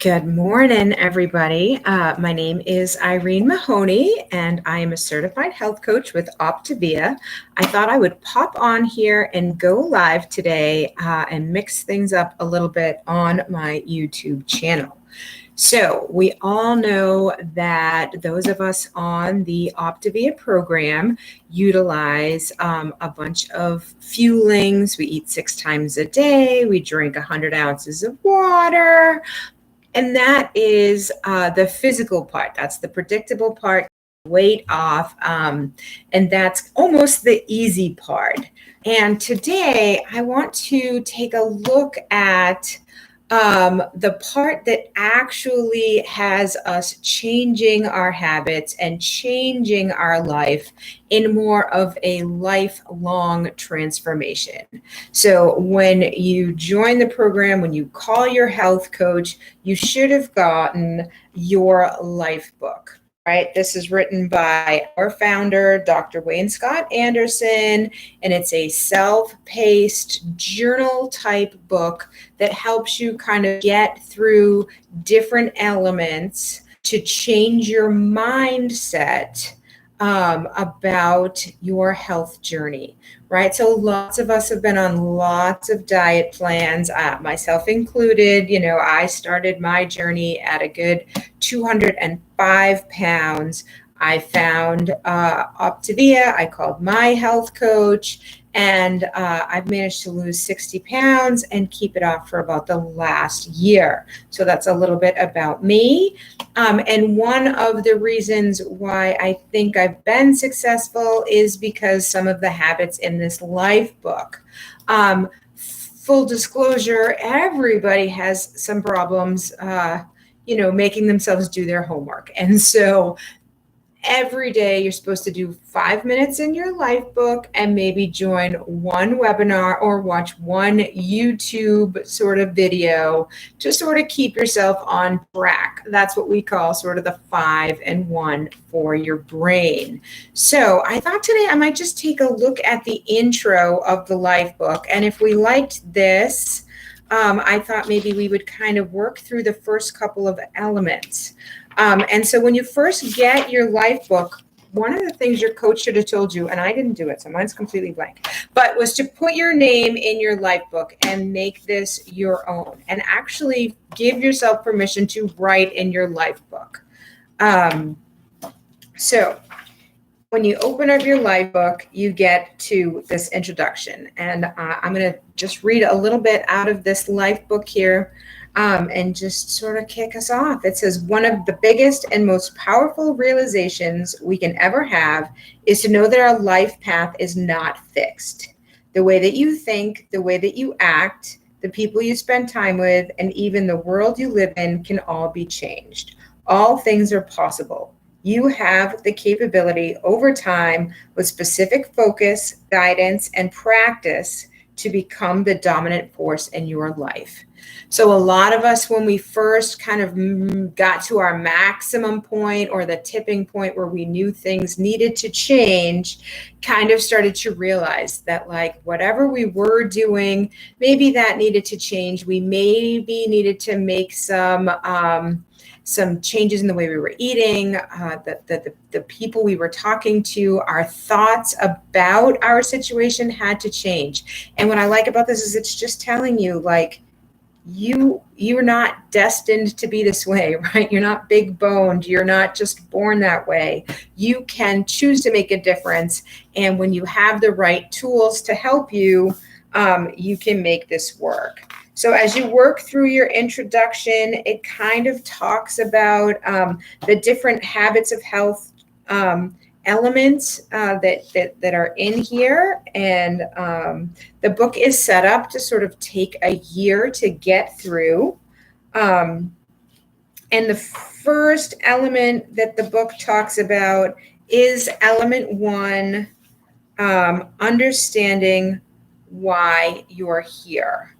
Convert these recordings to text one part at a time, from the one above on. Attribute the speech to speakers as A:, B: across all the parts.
A: Good morning, everybody. My name is Irene Mahoney, and I am a certified health coach with Optavia. I thought I would pop on here and go live today and mix things up a little bit on my YouTube channel. So we all know that those of us on the Optavia program utilize a bunch of fuelings. We eat 6 times a day. We drink 100 ounces of water. And that is the physical part. That's the predictable part, weight off. And that's almost the easy part. And today I want to take a look at the part that actually has us changing our habits and changing our life in more of a lifelong transformation. So when you join the program, when you call your health coach, you should have gotten your Lifebook. Right. This is written by our founder, Dr. Wayne Scott Anderson, and it's a self-paced journal type book that helps you kind of get through different elements to change your mindset about your health journey, right? So lots of us have been on lots of diet plans, myself included. You know, I started my journey at a good 205 pounds. I found Optavia. I called my health coach, and I've managed to lose 60 pounds and keep it off for about the last year. So that's a little bit about me. And one of the reasons why I think I've been successful is because some of the habits in this Lifebook. Full disclosure, everybody has some problems, making themselves do their homework. And so every day you're supposed to do 5 minutes in your Lifebook and maybe join one webinar or watch one YouTube sort of video to sort of keep yourself on track. That's what we call sort of the 5 and 1 for your brain. So I thought today I might just take a look at the intro of the Lifebook. And if we liked this, I thought maybe we would kind of work through the first couple of elements. And so when you first get your Lifebook, one of the things your coach should have told you, and I didn't do it, so mine's completely blank, but was to put your name in your Lifebook and make this your own and actually give yourself permission to write in your Lifebook. So when you open up your Lifebook, you get to this introduction. And I'm going to just read a little bit out of this Lifebook here. And just sort of kick us off. It says, one of the biggest and most powerful realizations we can ever have is to know that our life path is not fixed. The way that you think, the way that you act, the people you spend time with, and even the world you live in can all be changed. All things are possible. You have the capability over time with specific focus, guidance, and practice to become the dominant force in your life. So a lot of us, when we first kind of got to our maximum point or the tipping point where we knew things needed to change, kind of started to realize that like whatever we were doing, maybe that needed to change. We maybe needed to make some changes in the way we were eating, the people we were talking to, our thoughts about our situation had to change. And what I like about this is it's just telling you like, you're not destined to be this way, right? You're not big boned. You're not just born that way. You can choose to make a difference. And when you have the right tools to help you, you can make this work. So as you work through your introduction, it kind of talks about the different habits of health elements that are in here. And the book is set up to sort of take a year to get through. And the first element that the book talks about is element 1, understanding why you're here.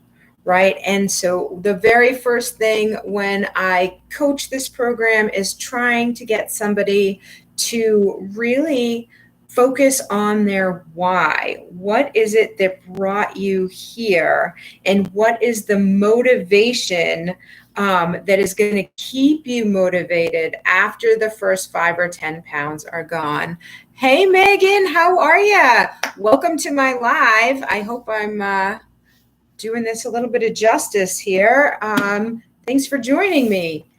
A: Right. And so the very first thing when I coach this program is trying to get somebody to really focus on their why. What is it that brought you here? And what is the motivation that is going to keep you motivated after the first 5 or 10 pounds are gone. Hey, Megan, how are you? Welcome to my live. I hope I'm doing this a little bit of justice here. Thanks for joining me.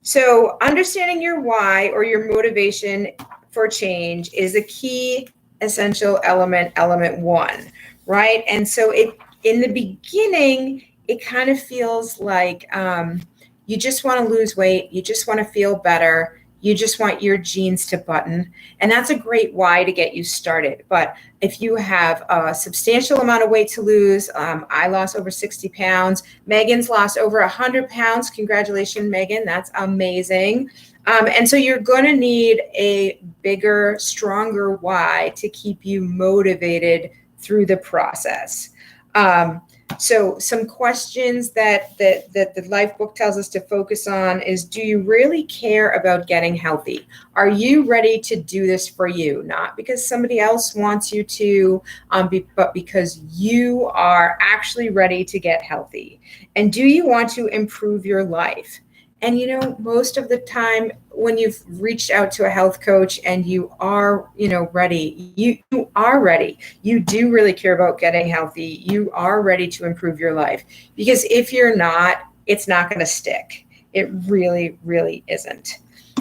A: So understanding your why or your motivation for change is a key essential element 1, right? And so in the beginning, it kind of feels like you just want to lose weight, you just want to feel better, you just want your jeans to button. And that's a great why to get you started. But if you have a substantial amount of weight to lose, I lost over 60 pounds. Megan's lost over 100 pounds. Congratulations, Megan. That's amazing. And so you're going to need a bigger, stronger why to keep you motivated through the process. So some questions that the Lifebook tells us to focus on is, do you really care about getting healthy? Are you ready to do this for you? Not because somebody else wants you to, but because you are actually ready to get healthy. And do you want to improve your life? And, you know, most of the time when you've reached out to a health coach and you are, ready, you are ready. You do really care about getting healthy. You are ready to improve your life. Because if you're not, it's not going to stick. It really, really isn't.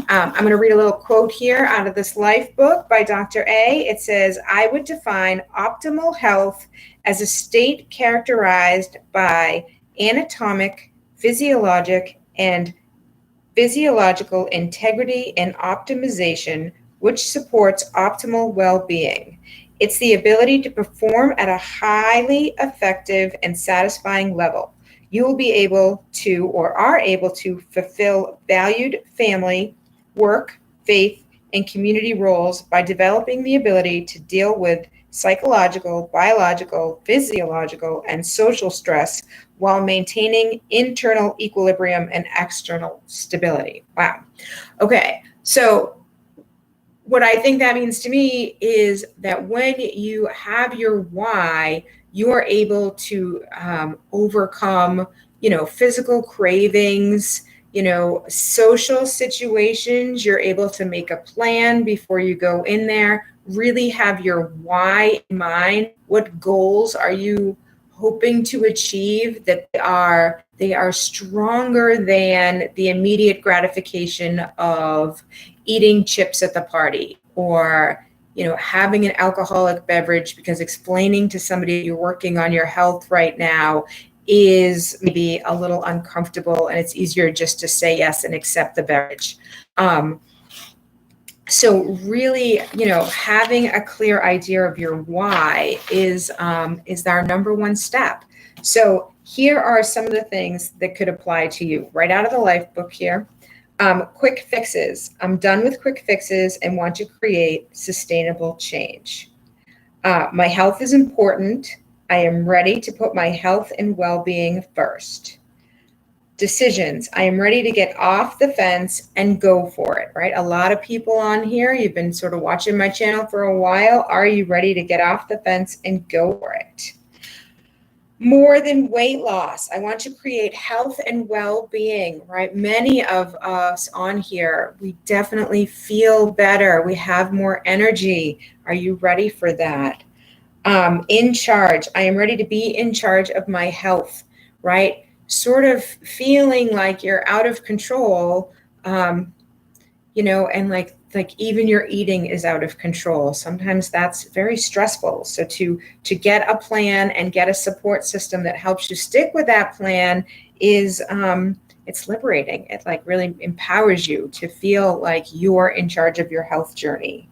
A: I'm going to read a little quote here out of this Lifebook by Dr. A. It says, I would define optimal health as a state characterized by anatomic, physiological integrity and optimization, which supports optimal well-being. It's the ability to perform at a highly effective and satisfying level. You will be able to, or are able to, fulfill valued family, work, faith, and community roles by developing the ability to deal with psychological, biological, physiological, and social stress while maintaining internal equilibrium and external stability. Wow. Okay. So what I think that means to me is that when you have your why, you are able to overcome, physical cravings, social situations. You're able to make a plan before you go in there, really have your why in mind. What goals are you hoping to achieve that they are stronger than the immediate gratification of eating chips at the party, or having an alcoholic beverage, because explaining to somebody you're working on your health right now is maybe a little uncomfortable, and it's easier just to say yes and accept the beverage. So really, having a clear idea of your why is our number one step. So here are some of the things that could apply to you right out of the Lifebook here. Quick fixes. I'm done with quick fixes and want to create sustainable change. My health is important. I am ready to put my health and well-being first. Decisions. I am ready to get off the fence and go for it, right? A lot of people on here, you've been sort of watching my channel for a while. Are you ready to get off the fence and go for it? More than weight loss. I want to create health and well-being, right? Many of us on here, we definitely feel better. We have more energy. Are you ready for that? In charge. I am ready to be in charge of my health, right? Sort of feeling like you're out of control, and like even your eating is out of control. Sometimes that's very stressful. So to get a plan and get a support system that helps you stick with that plan is it's liberating. It really empowers you to feel like you're in charge of your health journey.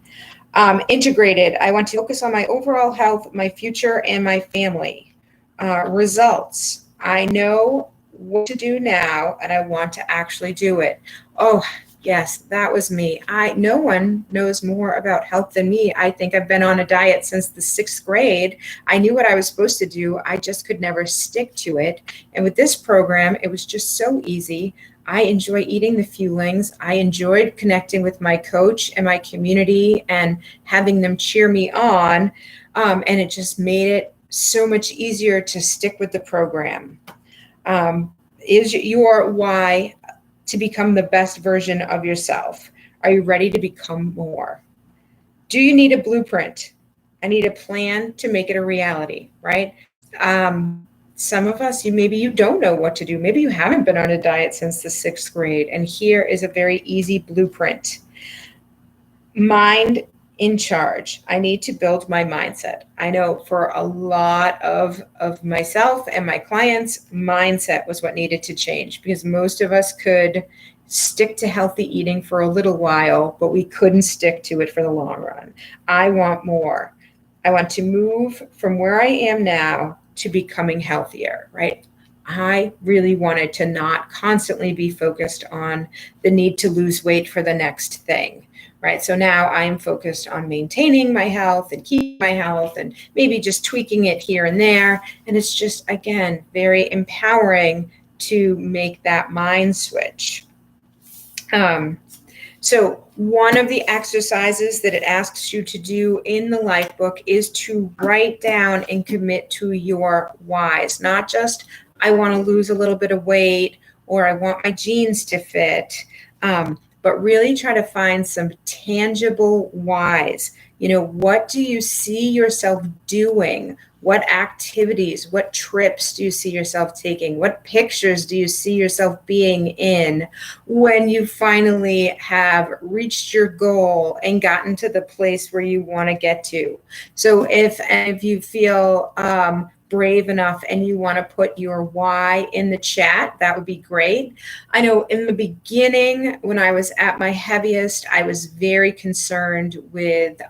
A: Integrated. I want to focus on my overall health, my future, and my family. Results. I know what to do now, and I want to actually do it. Oh, yes, that was me. No one knows more about health than me. I think I've been on a diet since the 6th grade. I knew what I was supposed to do. I just could never stick to it. And with this program, it was just so easy. I enjoy eating the Fuelings. I enjoyed connecting with my coach and my community and having them cheer me on. And it just made it so much easier to stick with the program. Is your why to become the best version of yourself? Are you ready to become more? Do you need a blueprint? I need a plan to make it a reality, right? Some of us, maybe you don't know what to do. Maybe you haven't been on a diet since the 6th grade. And here is a very easy blueprint. Mind in charge. I need to build my mindset. I know for a lot of myself and my clients, mindset was what needed to change, because most of us could stick to healthy eating for a little while, but we couldn't stick to it for the long run. I want more. I want to move from where I am now to becoming healthier, right? I really wanted to not constantly be focused on the need to lose weight for the next thing, right? So now I'm focused on maintaining my health and keeping my health and maybe just tweaking it here and there. And it's just, again, very empowering to make that mind switch. So one of the exercises that it asks you to do in the Lifebook is to write down and commit to your whys, not just I want to lose a little bit of weight or I want my jeans to fit, but really try to find some tangible whys. What do you see yourself doing? What activities, what trips do you see yourself taking? What pictures do you see yourself being in when you finally have reached your goal and gotten to the place where you want to get to? So if you feel brave enough and you want to put your why in the chat, that would be great. I know in the beginning, when I was at my heaviest, I was very concerned with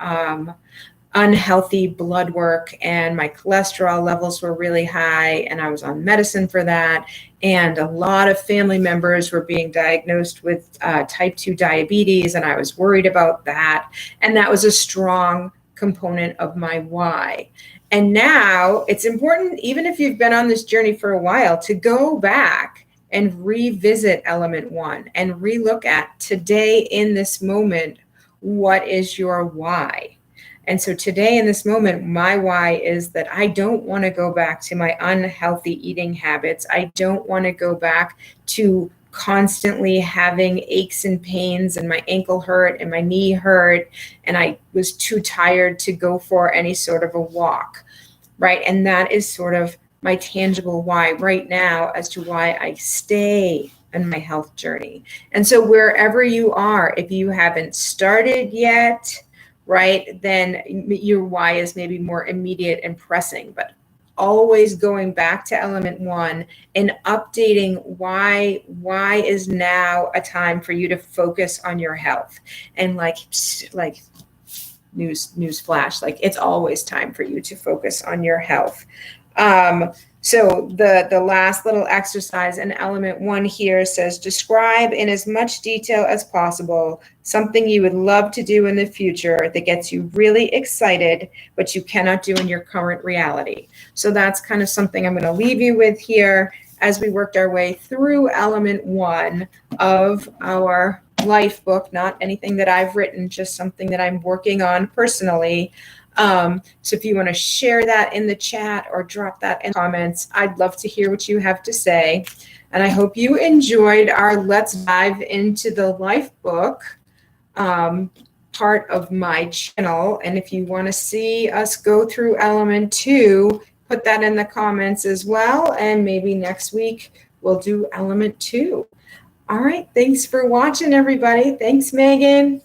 A: unhealthy blood work, and my cholesterol levels were really high, and I was on medicine for that. And a lot of family members were being diagnosed with type 2 diabetes, and I was worried about that. And that was a strong component of my why. And now it's important, even if you've been on this journey for a while, to go back and revisit element 1 and relook at today in this moment, what is your why? And so today in this moment, my why is that I don't want to go back to my unhealthy eating habits. I don't want to go back to constantly having aches and pains and my ankle hurt and my knee hurt, and I was too tired to go for any sort of a walk, right? And that is sort of my tangible why right now as to why I stay on my health journey. And so wherever you are, if you haven't started yet, right, then your why is maybe more immediate and pressing, but always going back to element 1 and updating why is now a time for you to focus on your health. And like news flash, like it's always time for you to focus on your health. So the last little exercise in element 1 here says, describe in as much detail as possible something you would love to do in the future that gets you really excited, but you cannot do in your current reality. So that's kind of something I'm going to leave you with here as we worked our way through element 1 of our Lifebook. Not anything that I've written, just something that I'm working on personally. So if you want to share that in the chat or drop that in comments, I'd love to hear what you have to say. And I hope you enjoyed our Let's Dive into the Lifebook part of my channel. And if you want to see us go through element 2, put that in the comments as well. And maybe next week we'll do element 2. All right. Thanks for watching, everybody. Thanks, Megan.